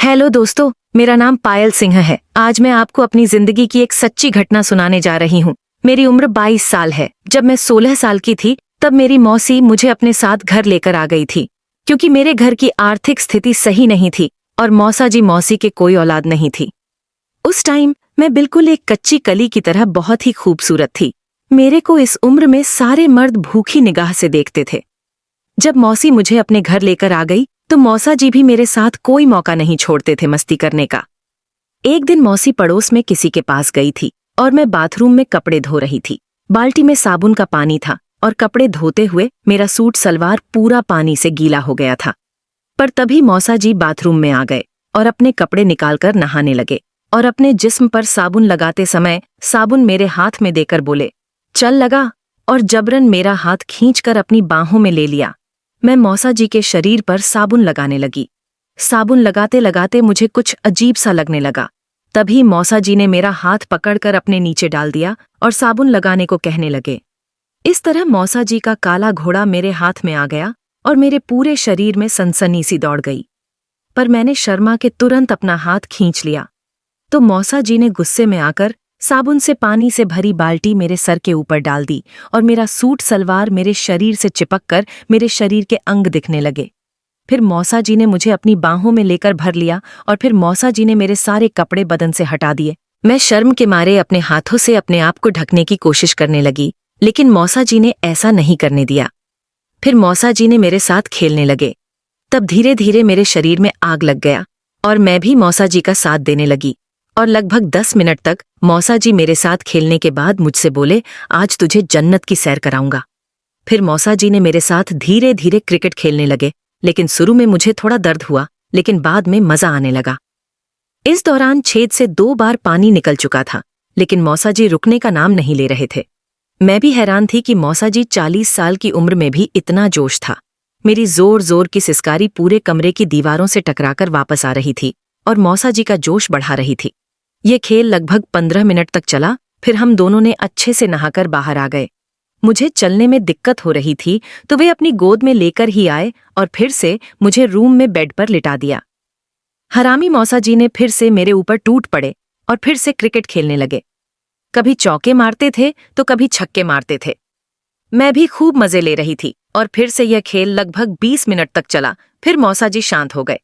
Hello दोस्तों, मेरा नाम पायल सिंह है। आज मैं आपको अपनी जिंदगी की एक सच्ची घटना सुनाने जा रही हूँ। मेरी उम्र 22 साल है। जब मैं 16 साल की थी तब मेरी मौसी मुझे अपने साथ घर लेकर आ गई थी, क्योंकि मेरे घर की आर्थिक स्थिति सही नहीं थी और मौसा जी मौसी के कोई औलाद नहीं थी। उस टाइम मैं बिल्कुल एक कच्ची कली की तरह बहुत ही खूबसूरत थी। मेरे को इस उम्र में सारे मर्द भूखी निगाह से देखते थे। जब मौसी मुझे अपने घर लेकर आ गई तो मौसा जी भी मेरे साथ कोई मौका नहीं छोड़ते थे मस्ती करने का। एक दिन मौसी पड़ोस में किसी के पास गई थी और मैं बाथरूम में कपड़े धो रही थी। बाल्टी में साबुन का पानी था और कपड़े धोते हुए मेरा सूट सलवार पूरा पानी से गीला हो गया था। पर तभी मौसा जी बाथरूम में आ गए और अपने कपड़े निकालकर नहाने लगे और अपने जिस्म पर साबुन लगाते समय साबुन मेरे हाथ में देकर बोले, चल लगा, और जबरन मेरा हाथ खींचकर अपनी बाहों में ले लिया। मैं मौसा जी के शरीर पर साबुन लगाने लगी। साबुन लगाते लगाते मुझे कुछ अजीब सा लगने लगा। तभी मौसा जी ने मेरा हाथ पकड़कर अपने नीचे डाल दिया और साबुन लगाने को कहने लगे। इस तरह मौसा जी का काला घोड़ा मेरे हाथ में आ गया और मेरे पूरे शरीर में सनसनी सी दौड़ गई। पर मैंने शर्मा के तुरंत अपना हाथ खींच लिया तो मौसा जी ने गुस्से में आकर साबुन से पानी से भरी बाल्टी मेरे सर के ऊपर डाल दी और मेरा सूट सलवार मेरे शरीर से चिपककर मेरे शरीर के अंग दिखने लगे। फिर मौसा जी ने मुझे अपनी बाहों में लेकर भर लिया और फिर मौसा जी ने मेरे सारे कपड़े बदन से हटा दिए। मैं शर्म के मारे अपने हाथों से अपने आप को ढकने की कोशिश करने लगी, लेकिन मौसा जी ने ऐसा नहीं करने दिया। फिर मौसा जी ने मेरे साथ खेलने लगे। तब धीरे धीरे मेरे शरीर में आग लग गया और मैं भी मौसा जी का साथ देने लगी और लगभग 10 मिनट तक मौसा जी मेरे साथ खेलने के बाद मुझसे बोले, आज तुझे जन्नत की सैर कराऊंगा। फिर मौसा जी ने मेरे साथ धीरे धीरे क्रिकेट खेलने लगे, लेकिन शुरू में मुझे थोड़ा दर्द हुआ, लेकिन बाद में मजा आने लगा। इस दौरान छेद से 2 बार पानी निकल चुका था, लेकिन मौसा जी रुकने का नाम नहीं ले रहे थे। मैं भी हैरान थी कि मौसा जी 40 साल की उम्र में भी इतना जोश था। मेरी जोर जोर की सिसकारी पूरे कमरे की दीवारों से टकराकर वापस आ रही थी और मौसा जी का जोश बढ़ा रही थी। ये खेल लगभग 15 मिनट तक चला। फिर हम दोनों ने अच्छे से नहाकर बाहर आ गए। मुझे चलने में दिक्कत हो रही थी तो वे अपनी गोद में लेकर ही आए और फिर से मुझे रूम में बेड पर लिटा दिया। हरामी मौसा जी ने फिर से मेरे ऊपर टूट पड़े और फिर से क्रिकेट खेलने लगे। कभी चौके मारते थे तो कभी छक्के मारते थे। मैं भी खूब मजे ले रही थी और फिर से यह खेल लगभग 20 मिनट तक चला। फिर मौसा जी शांत हो गए।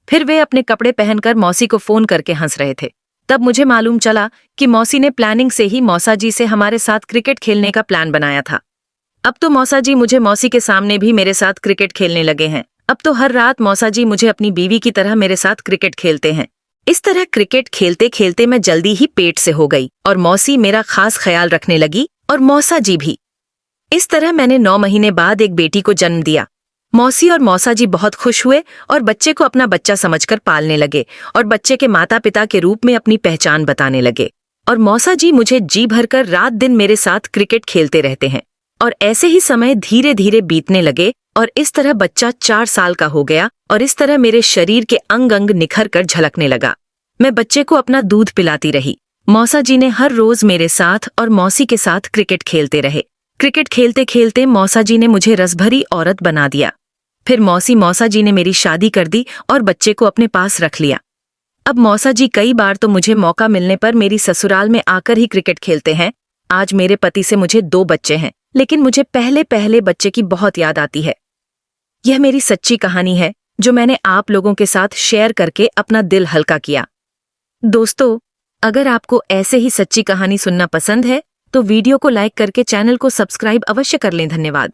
फिर वे अपने कपड़े पहनकर मौसी को फोन करके हंस रहे थे। तब मुझे मालूम चला कि मौसी ने प्लानिंग से ही मौसा जी से हमारे साथ क्रिकेट खेलने का प्लान बनाया था। अब तो मौसा जी मुझे मौसी के सामने भी मेरे साथ क्रिकेट खेलने लगे हैं। अब तो हर रात मौसा जी मुझे अपनी बीवी की तरह मेरे साथ क्रिकेट खेलते हैं। इस तरह क्रिकेट खेलते खेलते मैं जल्दी ही पेट से हो गई और मौसी मेरा खास ख्याल रखने लगी और मौसा जी भी। इस तरह मैंने 9 महीने बाद एक बेटी को जन्म दिया। मौसी और मौसा जी बहुत खुश हुए और बच्चे को अपना बच्चा समझकर पालने लगे और बच्चे के माता पिता के रूप में अपनी पहचान बताने लगे। और मौसा जी मुझे जी भरकर रात दिन मेरे साथ क्रिकेट खेलते रहते हैं। और ऐसे ही समय धीरे धीरे बीतने लगे और इस तरह बच्चा 4 साल का हो गया और इस तरह मेरे शरीर के अंग अंग निखर कर झलकने लगा। मैं बच्चे को अपना दूध पिलाती रही। मौसा जी ने हर रोज मेरे साथ और मौसी के साथ क्रिकेट खेलते रहे। क्रिकेट खेलते खेलते मौसा जी ने मुझे रसभरी औरत बना दिया। फिर मौसा जी ने मेरी शादी कर दी और बच्चे को अपने पास रख लिया। अब मौसा जी कई बार तो मुझे मौका मिलने पर मेरी ससुराल में आकर ही क्रिकेट खेलते हैं। आज मेरे पति से मुझे 2 बच्चे हैं, लेकिन मुझे पहले पहले बच्चे की बहुत याद आती है। यह मेरी सच्ची कहानी है जो मैंने आप लोगों के साथ शेयर करके अपना दिल हल्का किया। दोस्तों, अगर आपको ऐसे ही सच्ची कहानी सुनना पसंद है तो वीडियो को लाइक करके चैनल को सब्सक्राइब अवश्य कर लें। धन्यवाद।